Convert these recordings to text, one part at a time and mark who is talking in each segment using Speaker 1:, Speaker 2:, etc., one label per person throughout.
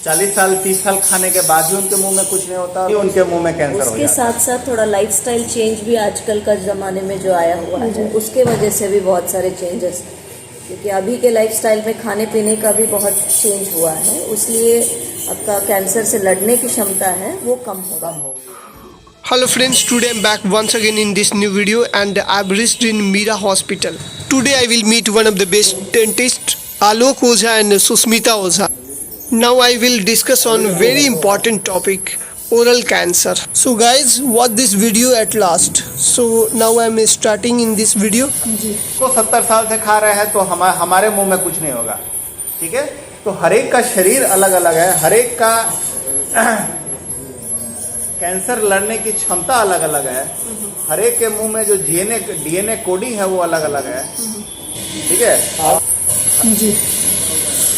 Speaker 1: 40 साल 30 साल खाने के बाद भी उनके मुंह में कुछ नहीं होता, उनके मुंह में कैंसर हो
Speaker 2: उसके
Speaker 1: जाता है।
Speaker 2: साथ साथ थोड़ा लाइफस्टाइल चेंज भी आजकल का ज़माने में जो आया हुआ है उसके वजह से भी बहुत सारे चेंजेस, क्योंकि अभी के लाइफस्टाइल में खाने पीने का भी बहुत चेंज हुआ है, इसलिए आपका कैंसर से लड़ने की क्षमता है वो कम हो गई।
Speaker 3: Hello friends, today I'm back once again in this new video and I've reached in Mira Hospital. Today I will meet one of the best dentists, Alok Oza and Susmita Oza. Now I will discuss on very important topic, oral cancer. So guys, watch this video at last. So now I'm starting in this video.
Speaker 1: तो 70 साल से खा रहे हैं तो हमारे मुंह में कुछ नहीं होगा, ठीक है। तो हर एक का शरीर अलग अलग है, हर एक का कैंसर लड़ने की क्षमता अलग अलग है, हर एक के मुंह में जो डीएनए कोडिंग है वो अलग अलग है, ठीक है।
Speaker 3: जी।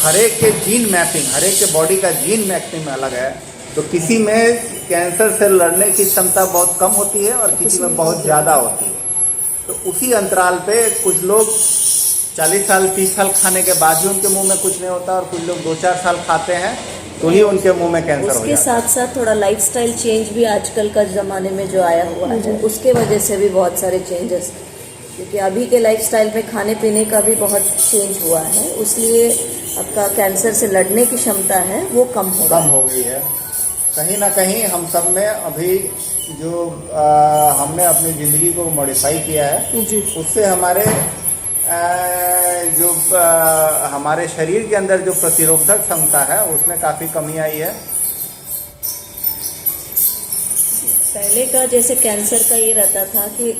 Speaker 1: हर एक के जीन मैपिंग, हर एक के बॉडी का जीन मैपिंग अलग है। तो किसी में कैंसर से लड़ने की क्षमता बहुत कम होती है और किसी में बहुत ज़्यादा होती है। तो उसी अंतराल पे कुछ लोग 40 साल 30 साल खाने के बाद भी उनके मुंह में कुछ नहीं होता और कुछ लोग 2-4 साल खाते हैं तो ही उनके मुंह में कैंसर हो जाता है।
Speaker 2: उसके साथ साथ थोड़ा लाइफस्टाइल चेंज भी आजकल का ज़माने में जो आया हुआ है उसके वजह से भी बहुत सारे चेंजेस, क्योंकि अभी के लाइफस्टाइल में खाने पीने का भी बहुत चेंज हुआ है, इसलिए आपका कैंसर से लड़ने की क्षमता है वो कम हो
Speaker 1: गई है। कहीं ना कहीं हम सब में अभी जो हमने अपनी ज़िंदगी को मॉडिफाई किया है उससे हमारे हमारे शरीर के अंदर जो प्रतिरोधक क्षमता है उसमें काफ़ी कमी आई है।
Speaker 2: पहले का जैसे कैंसर का ये रहता था कि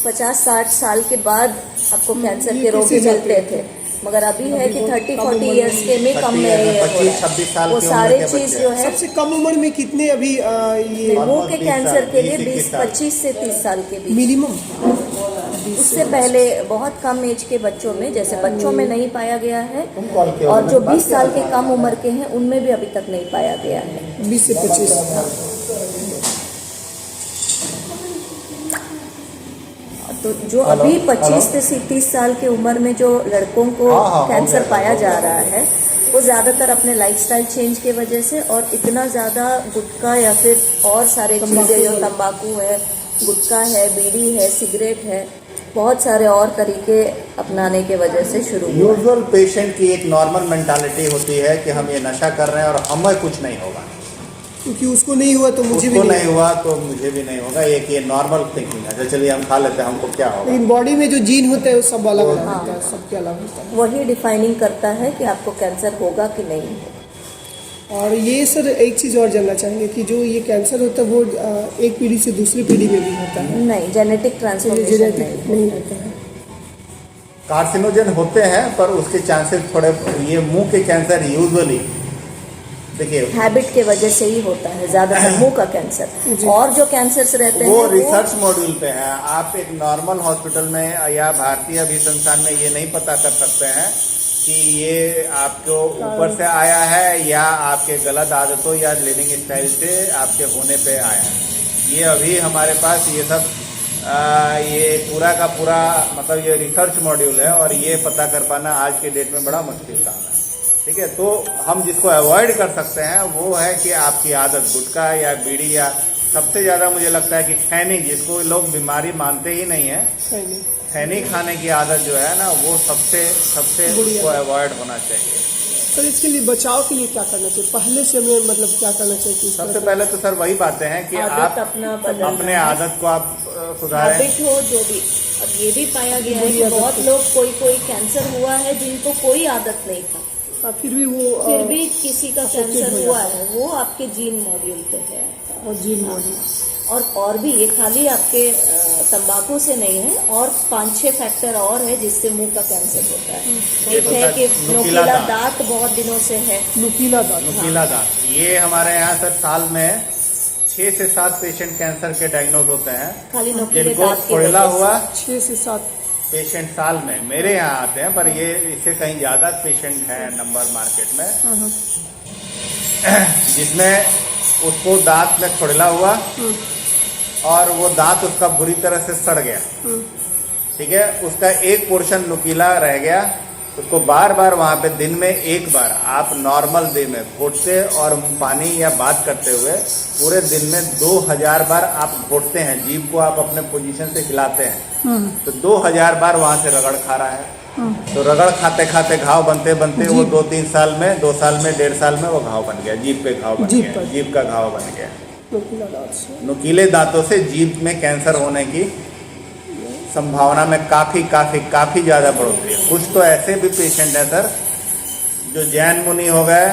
Speaker 2: 50-60 साल के बाद आपको कैंसर के रोगी मिलते थे, मगर अभी है कि 30-40 इयर्स के में कम में
Speaker 1: 25-26 साल
Speaker 2: वो सारे चीज़ जो है
Speaker 3: सबसे कम उम्र में कितने अभी ये
Speaker 2: मुंह के कैंसर के लिए 25 से 30 साल के बीच
Speaker 3: मिनिमम,
Speaker 2: उससे पहले बहुत कम एज के बच्चों में, जैसे बच्चों में नहीं पाया गया है और जो 20 साल के कम उम्र के हैं उनमें भी अभी तक नहीं पाया गया है।
Speaker 3: 20 से 25।
Speaker 2: तो जो अभी 25 से 30 साल की उम्र में जो लड़कों को कैंसर पाया जा रहा है वो ज़्यादातर अपने लाइफस्टाइल चेंज के वजह से और इतना ज़्यादा गुटखा या फिर और सारे चीज़ें जो तंबाकू है, गुटखा है, बीड़ी है, सिगरेट है, बहुत सारे और तरीके अपनाने के वजह से शुरू हुआ।
Speaker 1: यूजुअल पेशेंट की एक नॉर्मल मेंटालिटी होती है कि हम ये नशा कर रहे हैं और हमें कुछ नहीं होगा,
Speaker 3: क्योंकि उसको नहीं हुआ तो मुझे भी
Speaker 1: नहीं हुआ तो मुझे भी नहीं होगा, ये नॉर्मल थिंकिंग है। चलिए हम खा लेते हैं, हमको क्या होगा।
Speaker 3: लेकिन बॉडी में जो जीन होता है वो सब अलग अलग होता है, सबके अलग होता है।
Speaker 2: वही डिफाइनिंग करता है कि आपको कैंसर होगा कि नहीं।
Speaker 3: और ये सर एक चीज़ और जानना चाहेंगे कि जो ये कैंसर होता है वो एक पीढ़ी से दूसरी पीढ़ी में भी होता है?
Speaker 2: नहीं, जेनेटिक ट्रांसफॉर्मेशन
Speaker 3: नहीं होता है।
Speaker 1: कार्सिनोजन होते हैं पर उसके चांसेस थोड़े, ये मुंह के कैंसर यूजुअली देखिए
Speaker 2: हैबिट के वजह से ही होता है ज़्यादातर मुंह का कैंसर, और जो कैंसर्स रहते हैं
Speaker 1: वो रिसर्च मॉड्यूल पे है। आप एक नॉर्मल हॉस्पिटल में या भारतीय अभिसंधान में ये नहीं पता कर सकते हैं कि ये आपको ऊपर से आया है या आपके गलत आदतों या लिविंग स्टाइल से आपके होने पे आया है। ये अभी हमारे पास ये सब ये पूरा का पूरा मतलब ये रिसर्च मॉड्यूल है और ये पता कर पाना आज के डेट में बड़ा मुश्किल काम है, ठीक है। तो हम जिसको अवॉइड कर सकते हैं वो है कि आपकी आदत गुटखा या बीड़ी या सबसे ज़्यादा मुझे लगता है कि खैनी, जिसको लोग बीमारी मानते ही नहीं है, खैनी खाने की आदत जो है ना वो सबसे उसको अवॉइड होना चाहिए।
Speaker 3: सर इसके लिए बचाव के लिए क्या करना चाहिए? पहले से हमें मतलब क्या करना चाहिए?
Speaker 1: सबसे पहले तो सर वही बातें हैं कि आप अपने आदत को आप सुधारें।
Speaker 2: हैबिट हो जो भी। अब ये भी पाया गया है कि बहुत लोग कोई कैंसर हुआ है जिनको कोई आदत नहीं था,
Speaker 3: फिर भी
Speaker 2: किसी का कैंसर हुआ है, वो आपके जीन मॉड्यूल पे है।
Speaker 3: और जीन मॉड्यूल
Speaker 2: और भी ये खाली आपके तंबाकू से नहीं है, और 5-6 फैक्टर और है जिससे मुंह का कैंसर होता है। एक है कि नुकीला दांत बहुत दिनों से है,
Speaker 3: नुकीला दांत
Speaker 1: ये हमारे यहाँ सर साल में 6 से 7 पेशेंट कैंसर के डायग्नोज होते हैं।
Speaker 2: खाली नुकीले
Speaker 1: जिनको
Speaker 2: दांत के
Speaker 1: फोड़ला हुआ
Speaker 3: 6 से 7
Speaker 1: पेशेंट साल में मेरे यहाँ आते हैं, पर ये इससे कहीं ज़्यादा पेशेंट हैं नंबर मार्केट में, जिसमें उसको दांत में फोड़ला हुआ और वो दांत उसका बुरी तरह से सड़ गया, ठीक है। उसका एक पोर्शन नुकीला रह गया उसको बार बार वहाँ पे दिन में एक बार आप नॉर्मल वे में घोटते और पानी या बात करते हुए पूरे दिन में 2000 बार आप घोटते हैं, जीभ को आप अपने पोजीशन से हिलाते हैं, तो 2000 बार वहाँ से रगड़ खा रहा है। तो रगड़ खाते खाते घाव बनते बनते वो 2-3 साल में, 2 साल में, 1.5 साल में वो घाव बन गया, जीभ पे घाव बन गया, जीभ का घाव बन गया। नुकीले दांतों से जीभ में कैंसर होने की संभावना में काफ़ी ज़्यादा बढ़ोतरी है। कुछ तो ऐसे भी पेशेंट हैं सर जो जैन मुनि हो गए,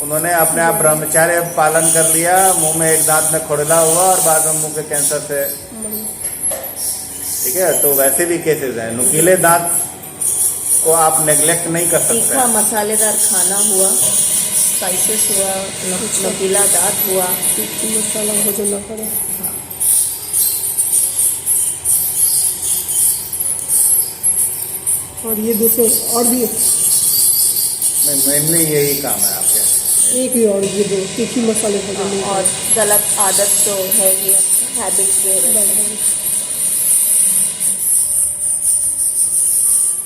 Speaker 1: उन्होंने अपने आप ब्रह्मचर्य पालन कर लिया, मुंह में एक दांत में खोड़ला हुआ और बाद में मुंह के कैंसर से, ठीक है। तो वैसे भी केसेस हैं। नुकीले दांत को आप नेग्लेक्ट नहीं कर सकते।
Speaker 2: तीखा मसालेदार खाना हुआ, स्पाइसेस हुआ, नुकीला दांत हुआ,
Speaker 3: मसाला भोजन न करें। और ये दूसरे और भी
Speaker 1: मेनली यही काम है आपके।
Speaker 3: एक ही और ये दो तीखी मसाले भोजन
Speaker 2: और गलत आदत तो है ही, हैबिट्स जो रहते हैं।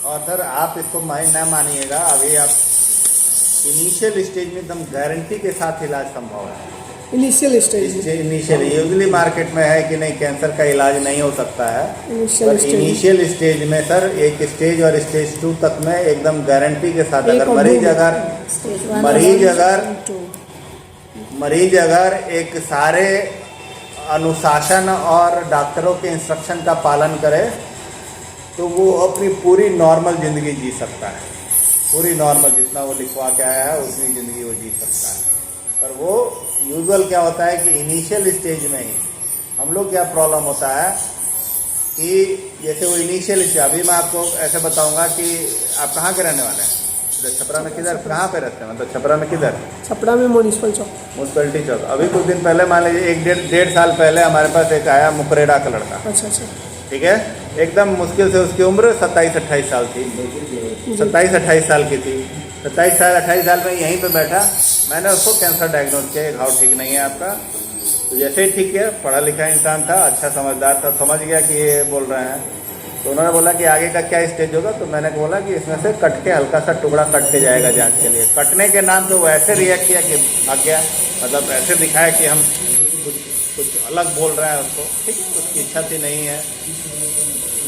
Speaker 1: और सर आप इसको माइंड ना मानिएगा, अभी आप इनिशियल स्टेज में एकदम गारंटी के साथ इलाज संभव है।
Speaker 3: Initial stage
Speaker 1: initial usually market में है कि नहीं कैंसर का इलाज नहीं हो सकता है,
Speaker 3: इनिशियल
Speaker 1: पर इनिशियल स्टेज में सर एक स्टेज और स्टेज 2 तक में एकदम गारंटी के साथ अगर मरीज अगर एक सारे अनुशासन और डॉक्टरों के इंस्ट्रक्शन का पालन करे तो वो अपनी पूरी नॉर्मल ज़िंदगी जी सकता है। पूरी नॉर्मल जितना वो लिखवा के आया है उतनी ज़िंदगी वो जी सकता है। पर वो यूजुअल क्या होता है कि इनिशियल स्टेज में ही हम लोग क्या प्रॉब्लम होता है कि जैसे वो इनिशियल स्टेज, अभी मैं आपको ऐसे बताऊंगा कि आप कहाँ के रहने वाले हैं, छपरा में किधर, कहाँ पे रहते हैं, मतलब छपरा में किधर?
Speaker 3: छपरा में म्यूनिसिपल चौक,
Speaker 1: म्यूनिसिपलिटी चौक। अभी कुछ दिन पहले मान लीजिए 1-1.5 साल पहले हमारे पास एक आया मुकरेड़ा का लड़का।
Speaker 3: अच्छा,
Speaker 1: ठीक है, एकदम मुश्किल से उसकी उम्र 27-28 साल थी, 27-28 साल की थी। 27-28 साल में यहीं पे बैठा, मैंने उसको कैंसर डायग्नोज किया, घाव ठीक नहीं है आपका। तो जैसे ही ठीक किया, पढ़ा लिखा इंसान था, अच्छा समझदार था, समझ गया कि ये बोल रहे हैं। तो उन्होंने बोला कि आगे का क्या स्टेज होगा, तो मैंने बोला कि इसमें से कट के हल्का सा टुकड़ा कट के जाएगा जांच के लिए। कटने के नाम पे वो ऐसे रिएक्ट किया कि भाग गया, मतलब ऐसे दिखाया कि हम कुछ अलग बोल रहे हैं उसको, ठीक है, उसकी इच्छा थी नहीं है।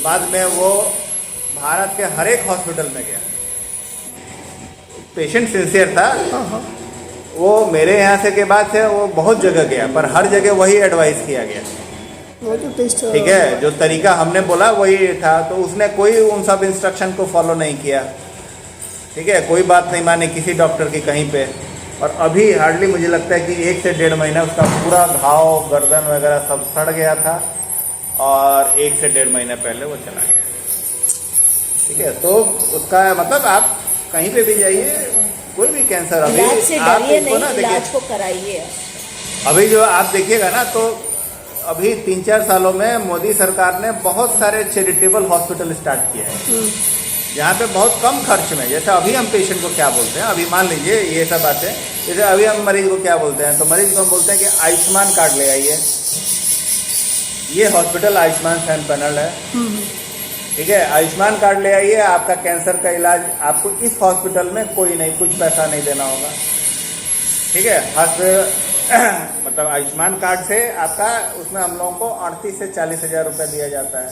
Speaker 1: बाद में वो भारत के हर एक हॉस्पिटल में गया, पेशेंट सिंसियर था, वो मेरे यहाँ से के बाद से वो बहुत जगह गया, पर हर जगह वही एडवाइस किया गया, ठीक है, जो तरीका हमने बोला वही था। तो उसने कोई उन सब इंस्ट्रक्शन को फॉलो नहीं किया, ठीक है, कोई बात नहीं मानी किसी डॉक्टर की कहीं पे। और अभी हार्डली मुझे लगता है कि 1 से 1.5 महीना उसका पूरा घाव, गर्दन वगैरह सब सड़ गया था, और 1 से 1.5 महीने पहले वो चला गया, ठीक है। तो उसका मतलब आप कहीं पे भी जाइए, कोई भी कैंसर, अभी
Speaker 2: इलाज से
Speaker 1: आप
Speaker 2: डरिए
Speaker 1: इसको ना
Speaker 2: नहीं,
Speaker 1: देखिए,
Speaker 2: इलाज को कराइए।
Speaker 1: अभी जो आप देखिएगा ना, तो अभी 3-4 सालों में मोदी सरकार ने बहुत सारे चैरिटेबल हॉस्पिटल स्टार्ट किए हैं, जहाँ पे बहुत कम खर्च में, जैसे अभी हम पेशेंट को क्या बोलते हैं, अभी मान लीजिए ये सब बातें, जैसे अभी हम मरीज को क्या बोलते हैं, तो मरीज को हम बोलते हैं कि आयुष्मान कार्ड ले आइए, ये हॉस्पिटल आयुष्मान सैन पैनल है, ठीक है, आयुष्मान कार्ड ले आइए, आपका कैंसर का इलाज, आपको इस हॉस्पिटल में कोई नहीं, कुछ पैसा नहीं देना होगा, ठीक है। मतलब आयुष्मान कार्ड से आपका, उसमें हम लोगों को 38 से 40 हज़ार रुपये दिया जाता है,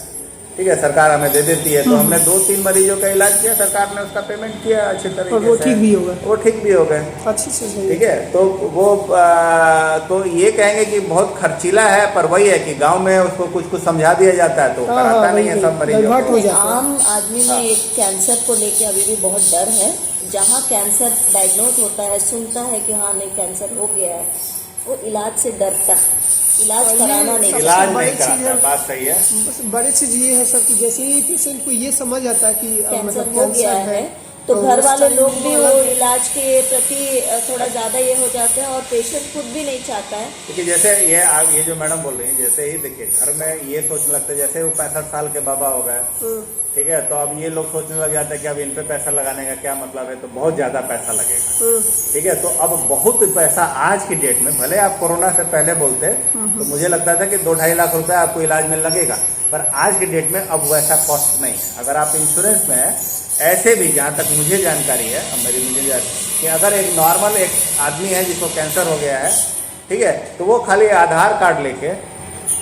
Speaker 1: ठीक है, सरकार हमें दे देती है। तो हमने 2-3 मरीजों का इलाज किया, सरकार ने उसका पेमेंट किया अच्छे तरीके से,
Speaker 3: वो ठीक भी होगा,
Speaker 1: वो ठीक भी हो गए
Speaker 3: अच्छे से,
Speaker 1: ठीक है। तो वो तो ये कहेंगे कि बहुत खर्चीला है, पर वही है कि गांव में उसको कुछ समझा दिया जाता है तो कराता नहीं है सब मरीजों को।
Speaker 2: आम आदमी में एक कैंसर को लेके अभी भी बहुत डर है। जहाँ कैंसर डायग्नोज होता है, सुनता है कि हाँ नहीं कैंसर हो गया है, वो इलाज से डरता, इलाज कराना नहीं,
Speaker 1: इलाज नहीं कराता, बात सही है।
Speaker 3: बस बड़ी चीज ये है सर कि जैसे ही पेशेंट को ये समझ आता है कि
Speaker 2: कैंसर हो गया है, तो घर वाले लोग भी वो इलाज के प्रति थोड़ा ज़्यादा ये हो जाते हैं, और पेशेंट खुद भी नहीं चाहता है।
Speaker 1: क्योंकि जैसे ये जो मैडम बोल रही हैं, जैसे ही देखिए घर में ये सोचने लगते हैं, जैसे वो 65 साल के बाबा हो गए, ठीक है, तो अब ये लोग सोचने लग जाते हैं कि अब इन पे पैसा लगाने का क्या मतलब है, तो बहुत ज़्यादा पैसा लगेगा, ठीक है। तो अब बहुत पैसा आज की डेट में, भले आप कोरोना से पहले बोलते तो मुझे लगता था कि 2-2.5 लाख रुपए आपको इलाज में लगेगा, पर आज की डेट में अब वैसा कॉस्ट नहीं है। अगर आप इंश्योरेंस में ऐसे भी जहाँ तक मुझे जानकारी है, कि अगर एक नॉर्मल एक आदमी है जिसको कैंसर हो गया है, ठीक है, तो वो खाली आधार कार्ड लेके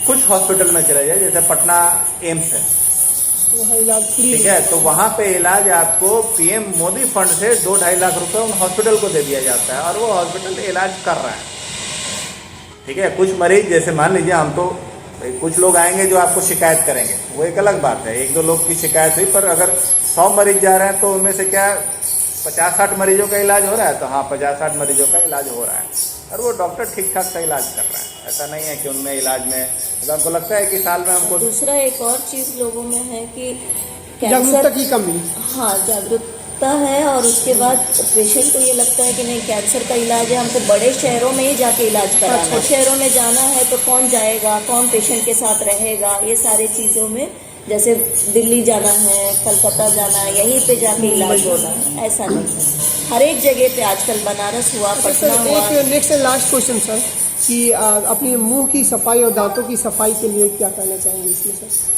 Speaker 1: कुछ हॉस्पिटल में चले जाए, जैसे पटना एम्स है,
Speaker 3: वहाँ इलाज फ्री
Speaker 1: ठीक है, तो वहाँ पे इलाज आपको पीएम मोदी फंड से 2-2.5 लाख रुपए उन हॉस्पिटल को दे दिया जाता है और वो हॉस्पिटल इलाज कर रहा है, ठीक है। कुछ मरीज जैसे मान लीजिए, हम तो कुछ लोग आएंगे जो आपको शिकायत करेंगे, वो एक अलग बात है, 1-2 लोग की शिकायत हुई, पर अगर 100 मरीज जा रहे हैं तो उनमें से क्या 50-60 मरीजों का इलाज हो रहा है, तो हाँ 50-60 मरीजों का इलाज हो रहा है और वो डॉक्टर ठीक ठाक सा इलाज कर रहा है। ऐसा नहीं है कि उनमें इलाज में, मतलब हमको लगता है कि साल में हमको
Speaker 2: दूसरा एक और चीज लोगों में है कि
Speaker 3: जागरूकता की कमी।
Speaker 2: हाँ, जागरूकता है, और उसके बाद पेशेंट को ये लगता है कि नहीं कैंसर का इलाज है, हमको बड़े शहरों में ही जाके इलाज कराना है। शहरों में जाना है तो कौन जाएगा, कौन पेशेंट के साथ रहेगा, ये सारे चीज़ों में, जैसे दिल्ली जाना है, कलकत्ता जाना है, यहीं पे जाके इलाज होना है, ऐसा नहीं है। हर एक जगह पे आजकल बनारस हुआ, पटना हुआ।
Speaker 3: एक next and last question sir, कि अपनी मुंह की सफाई और दांतों की सफाई के लिए क्या कहना चाहेंगे इसमें सर?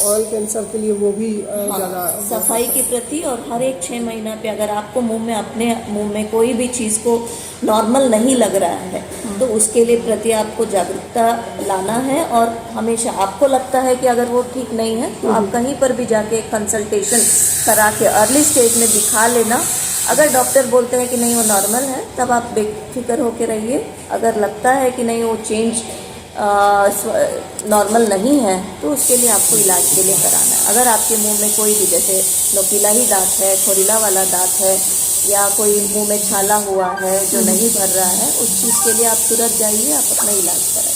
Speaker 3: ऑयल कैंसर के लिए वो भी ज़्यादा
Speaker 2: सफाई के प्रति, और हर एक 6 महीना पे अगर आपको अपने मुंह में कोई भी चीज़ को नॉर्मल नहीं लग रहा है तो उसके लिए प्रति आपको जागरूकता लाना है। और हमेशा आपको लगता है कि अगर वो ठीक नहीं है तो आप कहीं पर भी जाके कंसल्टेशन करा के अर्ली स्टेज में दिखा लेना। अगर डॉक्टर बोलते हैं कि नहीं वो नॉर्मल है, तब आप बेफिक्र होकर रहिए। अगर लगता है कि नहीं वो चेंज नॉर्मल नहीं है तो उसके लिए आपको इलाज के लिए कराना है। अगर आपके मुंह में कोई भी जैसे नोकीला ही दांत है, खोरीला वाला दांत है, या कोई मुंह में छाला हुआ है जो नहीं भर रहा है, उस चीज़ के लिए आप तुरंत जाइए, आप अपना इलाज कराइए।